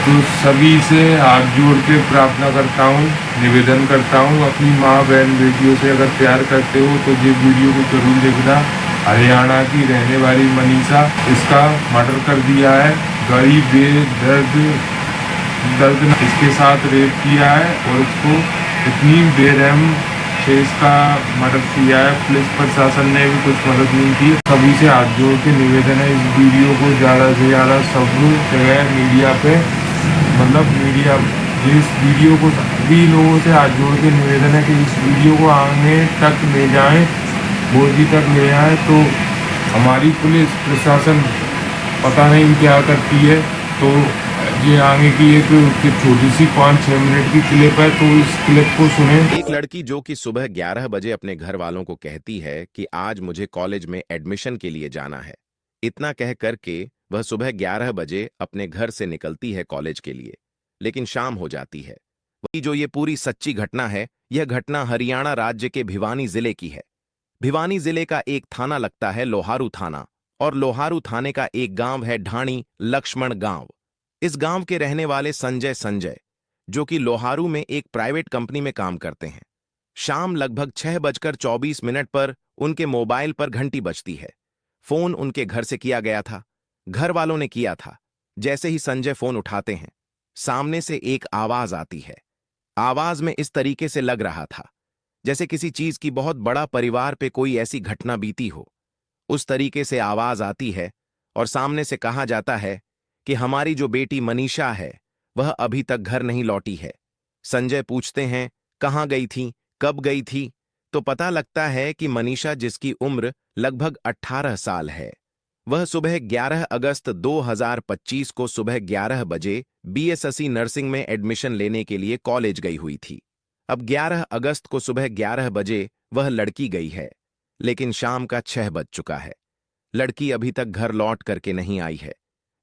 तो सभी से हाथ जोड़ के प्रार्थना करता हूँ, निवेदन करता हूँ, अपनी माँ बहन बेटियों से अगर प्यार करते हो तो ये वीडियो को जरूर देखना। हरियाणा की रहने वाली मनीषा, इसका मर्डर कर दिया है। गरीब बेदर्द दर्द इसके साथ रेप किया है और उसको इतनी बेरहम से इसका मदद किया है। पुलिस प्रशासन ने भी कुछ मदद नहीं की। सभी से हाथ जोड़ के निवेदन है, इस वीडियो को ज़्यादा से ज़्यादा सब जगह मीडिया पे, मतलब मीडिया, इस वीडियो को सभी लोगों से हाथ जोड़ के निवेदन है कि इस वीडियो को आगे तक ले जाएं, मोदी तक ले आए। तो हमारी पुलिस प्रशासन पता नहीं क्या करती है। तो ये आगे की एक छोटी सी 5-6 मिनट की क्लिप है, तो इस क्लिप को सुने। एक लड़की जो कि सुबह 11 बजे अपने घर वालों को कहती है कि आज मुझे कॉलेज में एडमिशन के लिए जाना है। इतना कह करके वह सुबह 11 बजे अपने घर से निकलती है कॉलेज के लिए, लेकिन शाम हो जाती है। वही जो ये पूरी सच्ची घटना है, यह घटना हरियाणा राज्य के भिवानी जिले की है। भिवानी जिले का एक थाना लगता है लोहारू थाना, और लोहारू थाने का एक गांव है ढाणी लक्ष्मण गांव। इस गांव के रहने वाले संजय, जो कि लोहारू में एक प्राइवेट कंपनी में काम करते हैं। शाम लगभग 6:24 पर उनके मोबाइल पर घंटी बजती है। फोन उनके घर से किया गया था, घर वालों ने किया था। जैसे ही संजय फोन उठाते हैं, सामने से एक आवाज आती है। आवाज में इस तरीके से लग रहा था जैसे किसी चीज की बहुत बड़ा परिवार पे कोई ऐसी घटना बीती हो। उस तरीके से आवाज आती है और सामने से कहा जाता है कि हमारी जो बेटी मनीषा है वह अभी तक घर नहीं लौटी है। संजय पूछते हैं कहाँ गई थी, कब गई थी, तो पता लगता है कि मनीषा, जिसकी उम्र लगभग 18 साल है, वह सुबह 11 अगस्त 2025 को सुबह 11 बजे बीएससी नर्सिंग में एडमिशन लेने के लिए कॉलेज गई हुई थी। अब 11 अगस्त को सुबह 11 बजे वह लड़की गई है, लेकिन शाम का 6 बज चुका है। लड़की अभी तक घर लौट करके नहीं आई है,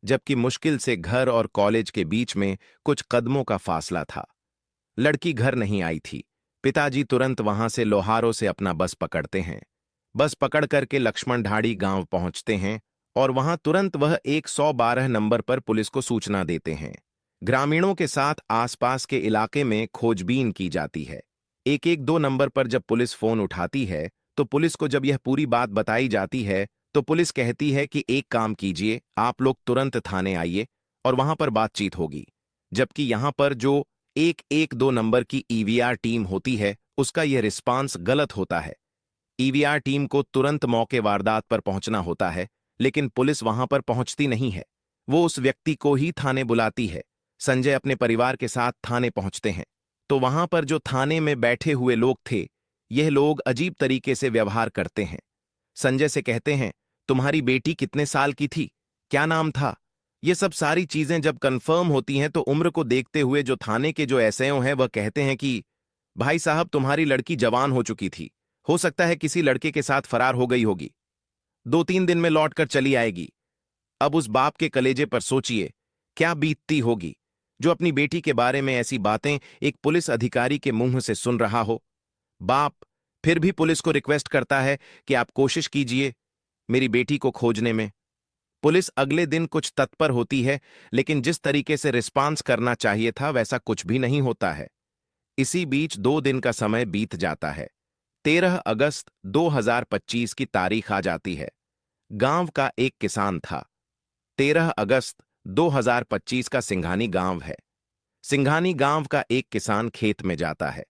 जबकि मुश्किल से घर और कॉलेज के बीच में कुछ कदमों का फासला था। लड़की घर नहीं आई थी। पिताजी तुरंत वहां से लोहारों से अपना बस पकड़ते हैं। बस पकड़ करके लक्ष्मण ढाड़ी गांव पहुंचते हैं और वहां तुरंत वह 112 नंबर पर पुलिस को सूचना देते हैं। ग्रामीणों के साथ आसपास के इलाके में खोजबीन की जाती है। 112 नंबर पर जब पुलिस फोन उठाती है, तो पुलिस को जब यह पूरी बात बताई जाती है, तो पुलिस कहती है कि एक काम कीजिए, आप लोग तुरंत थाने आइए और वहां पर बातचीत होगी। जबकि यहां पर जो 112 नंबर की ईवीआर टीम होती है, उसका यह रिस्पांस गलत होता है। ईवीआर टीम को तुरंत मौके वारदात पर पहुंचना होता है, लेकिन पुलिस वहां पर पहुंचती नहीं है। वो उस व्यक्ति को ही थाने बुलाती है। संजय अपने परिवार के साथ थाने पहुंचते हैं, तो वहां पर जो थाने में बैठे हुए लोग थे, यह लोग अजीब तरीके से व्यवहार करते हैं। संजय से कहते हैं, तुम्हारी बेटी कितने साल की थी, क्या नाम था? ये सब सारी चीजें जब कंफर्म होती हैं, तो उम्र को देखते हुए जो थाने के जो एसएओ हैं वह कहते हैं कि भाई साहब, तुम्हारी लड़की जवान हो चुकी थी, हो सकता है किसी लड़के के साथ फरार हो गई होगी, 2-3 दिन में लौटकर चली आएगी। अब उस बाप के कलेजे पर सोचिए क्या बीतती होगी, जो अपनी बेटी के बारे में ऐसी बातें एक पुलिस अधिकारी के मुंह से सुन रहा हो। बाप फिर भी पुलिस को रिक्वेस्ट करता है कि आप कोशिश कीजिए मेरी बेटी को खोजने में। पुलिस अगले दिन कुछ तत्पर होती है, लेकिन जिस तरीके से रिस्पांस करना चाहिए था वैसा कुछ भी नहीं होता है। इसी बीच 2 दिन का समय बीत जाता है। 13 अगस्त 2025 की तारीख आ जाती है। गांव का एक किसान था। 13 अगस्त 2025 का सिंघानी गांव है। सिंघानी गांव का एक किसान खेत में जाता है।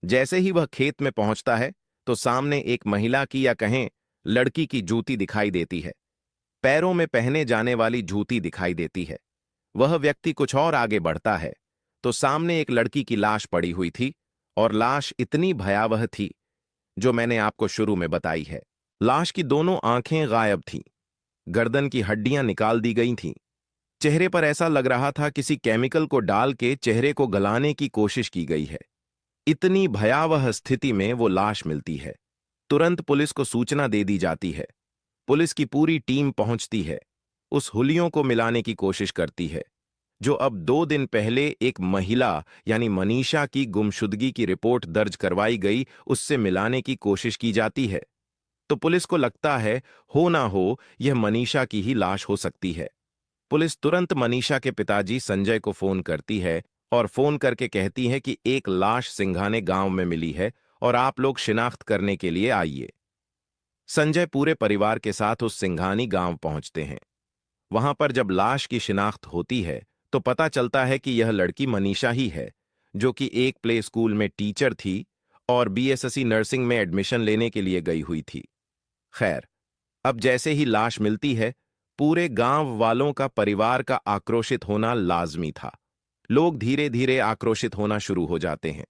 जैसे ही वह खेत में पहुंचता है, तो सामने एक महिला की, या कहें लड़की की, जूती दिखाई देती है। पैरों में पहने जाने वाली जूती दिखाई देती है। वह व्यक्ति कुछ और आगे बढ़ता है, तो सामने एक लड़की की लाश पड़ी हुई थी, और लाश इतनी भयावह थी जो मैंने आपको शुरू में बताई है। लाश की दोनों आंखें गायब थीं, गर्दन की हड्डियां निकाल दी गई थीं। चेहरे पर ऐसा लग रहा था किसी केमिकल को डाल के चेहरे को गलाने की कोशिश की गई है। इतनी भयावह स्थिति में वो लाश मिलती है। तुरंत पुलिस को सूचना दे दी जाती है। पुलिस की पूरी टीम पहुंचती है, उस हुलियों को मिलाने की कोशिश करती है जो अब 2 दिन पहले एक महिला यानी मनीषा की गुमशुदगी की रिपोर्ट दर्ज करवाई गई, उससे मिलाने की कोशिश की जाती है। तो पुलिस को लगता है हो ना हो यह मनीषा की ही लाश हो सकती है। पुलिस तुरंत मनीषा के पिताजी संजय को फोन करती है और फोन करके कहती है कि एक लाश सिंघाने गांव में मिली है और आप लोग शिनाख्त करने के लिए आइए। संजय पूरे परिवार के साथ उस सिंघानी गांव पहुंचते हैं। वहां पर जब लाश की शिनाख्त होती है तो पता चलता है कि यह लड़की मनीषा ही है, जो कि एक प्ले स्कूल में टीचर थी और बीएसएससी नर्सिंग में एडमिशन लेने के लिए गई हुई थी। खैर, अब जैसे ही लाश मिलती है, पूरे गांव वालों का परिवार का आक्रोशित होना लाजमी था। लोग धीरे धीरे आक्रोशित होना शुरू हो जाते हैं।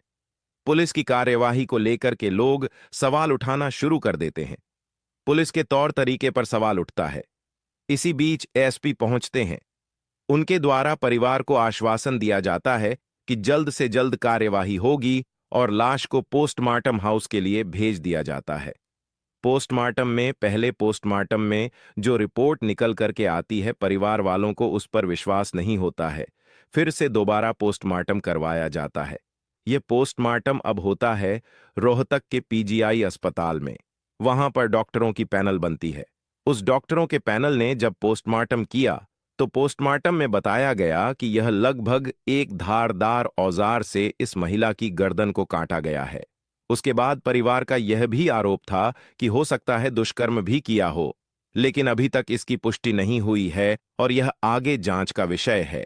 पुलिस की कार्यवाही को लेकर के लोग सवाल उठाना शुरू कर देते हैं। पुलिस के तौर तरीके पर सवाल उठता है। इसी बीच एसपी पहुंचते हैं। उनके द्वारा परिवार को आश्वासन दिया जाता है कि जल्द से जल्द कार्यवाही होगी और लाश को पोस्टमार्टम हाउस के लिए भेज दिया जाता है। पहले पोस्टमार्टम में जो रिपोर्ट निकल करके आती है, परिवार वालों को उस पर विश्वास नहीं होता है। फिर से दोबारा पोस्टमार्टम करवाया जाता है। यह पोस्टमार्टम अब होता है रोहतक के पीजीआई अस्पताल में। वहां पर डॉक्टरों की पैनल बनती है। उस डॉक्टरों के पैनल ने जब पोस्टमार्टम किया तो पोस्टमार्टम में बताया गया कि यह लगभग एक धारदार औजार से इस महिला की गर्दन को काटा गया है। उसके बाद परिवार का यह भी आरोप था कि हो सकता है दुष्कर्म भी किया हो, लेकिन अभी तक इसकी पुष्टि नहीं हुई है और यह आगे जांच का विषय है।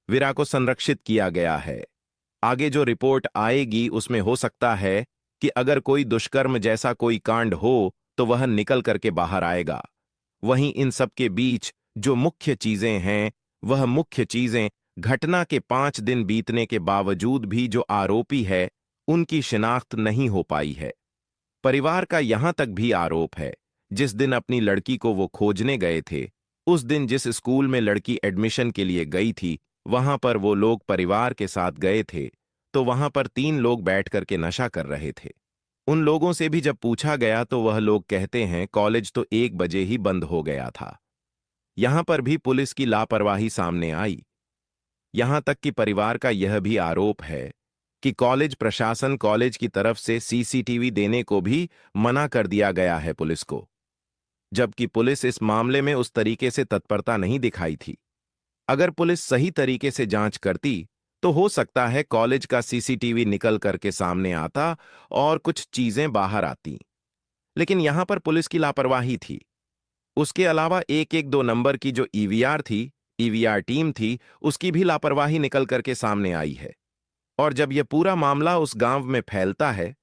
वीरा को संरक्षित किया गया है। आगे जो रिपोर्ट आएगी उसमें हो सकता है कि अगर कोई दुष्कर्म जैसा कोई कांड हो तो वह निकल करके बाहर आएगा। वहीं इन सब के बीच जो मुख्य चीजें हैं, वह मुख्य चीजें घटना के 5 दिन बीतने के बावजूद भी जो आरोपी है उनकी शिनाख्त नहीं हो पाई है। परिवार का यहां तक भी आरोप है, जिस दिन अपनी लड़की को वो खोजने गए थे, उस दिन जिस स्कूल में लड़की एडमिशन के लिए गई थी, वहां पर वो लोग परिवार के साथ गए थे तो वहां पर 3 लोग बैठ करके नशा कर रहे थे। उन लोगों से भी जब पूछा गया तो वह लोग कहते हैं कॉलेज तो 1 बजे ही बंद हो गया था। यहां पर भी पुलिस की लापरवाही सामने आई। यहां तक कि परिवार का यह भी आरोप है कि कॉलेज प्रशासन कॉलेज की तरफ से सीसीटीवी देने को भी मना कर दिया गया है पुलिस को, जबकि पुलिस इस मामले में उस तरीके से तत्परता नहीं दिखाई थी। अगर पुलिस सही तरीके से जांच करती तो हो सकता है कॉलेज का सीसीटीवी निकल करके सामने आता और कुछ चीजें बाहर आती, लेकिन यहां पर पुलिस की लापरवाही थी। उसके अलावा 112 नंबर की जो ईवीआर टीम थी, उसकी भी लापरवाही निकल करके सामने आई है। और जब यह पूरा मामला उस गांव में फैलता है,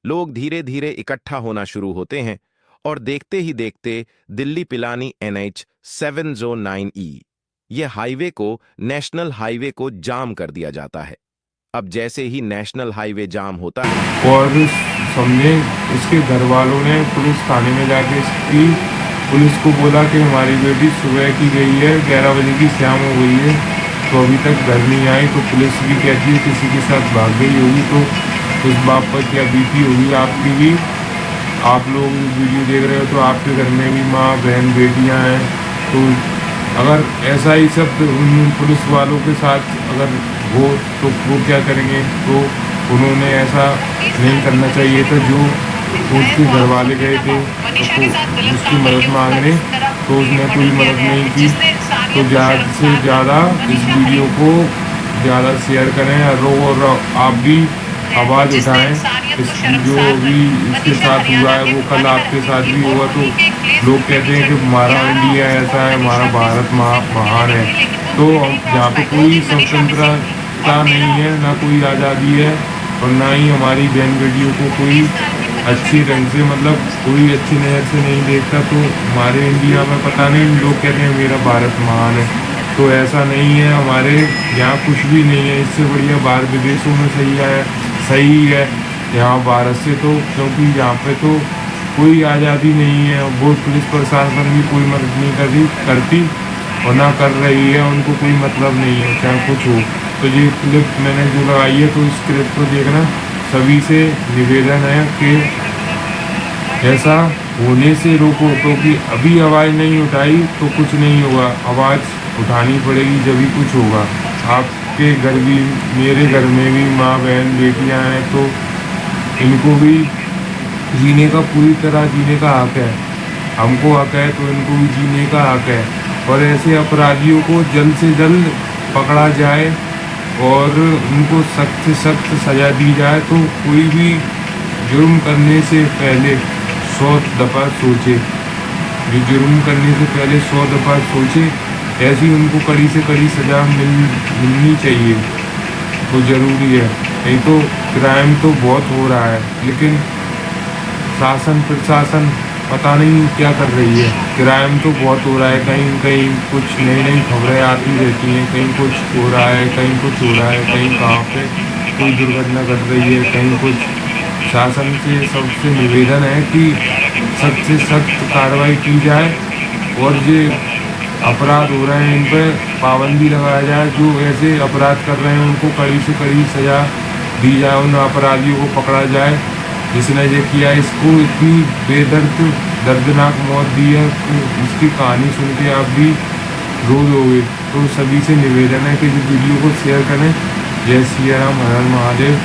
लोग धीरे धीरे इकट्ठा होना शुरू होते हैं और देखते ही देखते दिल्ली पिलानी NH 709E यह हाईवे को नेशनल हाईवे को जाम कर दिया जाता है। अब जैसे ही नेशनल हाईवे जाम होता है और सबने इसके घर वालों ने पुलिस थाने में जाके इसकी पुलिस को बोला कि हमारी बेटी सुबह की गई है, 11 बजे की शाम हो गई है, तो अभी तक घर नहीं आई। तो पुलिस भी कहती है किसी के साथ भाग गई होगी। तो उस बात पर क्या बीती होगी आपकी भी। आप लोग वीडियो देख रहे हो तो आपके घर में भी माँ बहन बेटियाँ हैं, तो अगर ऐसा ही सब उन पुलिस वालों के साथ अगर हो तो वो क्या करेंगे। तो उन्होंने ऐसा नहीं करना चाहिए था। जो उसके घर वाले गए थे तो उसकी मदद मांगने, तो उसने कोई मदद नहीं की। तो ज़्यादा से ज़्यादा इस वीडियो को ज़्यादा शेयर करें और आप भी आवाज़ उठाएं। इस जो भी इसके साथ हुआ है वो कल आपके साथ भी हुआ। तो लोग कहते हैं कि हमारा इंडिया ऐसा है, हमारा भारत महान है। तो यहाँ पे कोई स्वतंत्रता नहीं है, ना कोई आज़ादी है और ना ही हमारी बहन बेटियों को कोई अच्छी ढंग से मतलब कोई अच्छी नज़र से नहीं देखता। तो हमारे इंडिया में पता नहीं, लोग कहते हैं मेरा भारत महान है, तो ऐसा नहीं है। हमारे यहाँ कुछ भी नहीं है। इससे बढ़िया बाहर विदेशों में सही है यहाँ भारत से। तो क्योंकि यहाँ पे तो कोई आज़ादी नहीं है। वो पुलिस प्रशासन भी कोई मदद नहीं करती और ना कर रही है, उनको कोई मतलब नहीं है चाहे कुछ हो। तो ये क्लिप मैंने जो लगाई है, तो इस क्लिप को देखना सभी से निवेदन है कि ऐसा होने से रोको, क्योंकि अभी आवाज़ नहीं उठाई तो कुछ नहीं होगा। आवाज़ उठानी पड़ेगी जब भी कुछ होगा। आपके घर भी, मेरे घर में भी माँ बहन बेटियाँ हैं, तो इनको भी जीने का पूरी तरह जीने का हक है। हमको हक है तो इनको भी जीने का हक है। और ऐसे अपराधियों को जल्द से जल्द पकड़ा जाए और उनको सख्त से सख्त सज़ा दी जाए। तो कोई भी जुर्म करने से पहले 100 दफ़ा सोचे, जो जुर्म करने से पहले 100 दफ़ा सोचे, ऐसी उनको कड़ी से कड़ी सज़ा मिलनी चाहिए, वो ज़रूरी है। नहीं तो क्राइम तो बहुत हो रहा है, लेकिन शासन प्रशासन पता नहीं क्या कर रही है। क्राइम तो बहुत हो रहा है, कहीं कहीं कुछ नई नई खबरें आती रहती हैं, कहीं कुछ हो रहा है, कहीं कुछ हो रहा है, कहीं कहाँ पे कोई दुर्घटना घट रही है, कहीं कुछ। शासन से सबसे निवेदन है कि सख्त से सख्त कार्रवाई की जाए और ये अपराध हो रहे हैं इन पर पाबंदी लगाया जाए। जो ऐसे अपराध कर रहे हैं उनको कड़ी से कड़ी सज़ा दी जाए, उन अपराधियों को पकड़ा जाए जिसने ये किया। इसको इतनी बेदर्द दर्दनाक मौत दी है कि इसकी कहानी सुन के आप भी रो दोगे। तो सभी से निवेदन है कि इस वीडियो को शेयर करें। जय सिया राम, हर हर महादेव।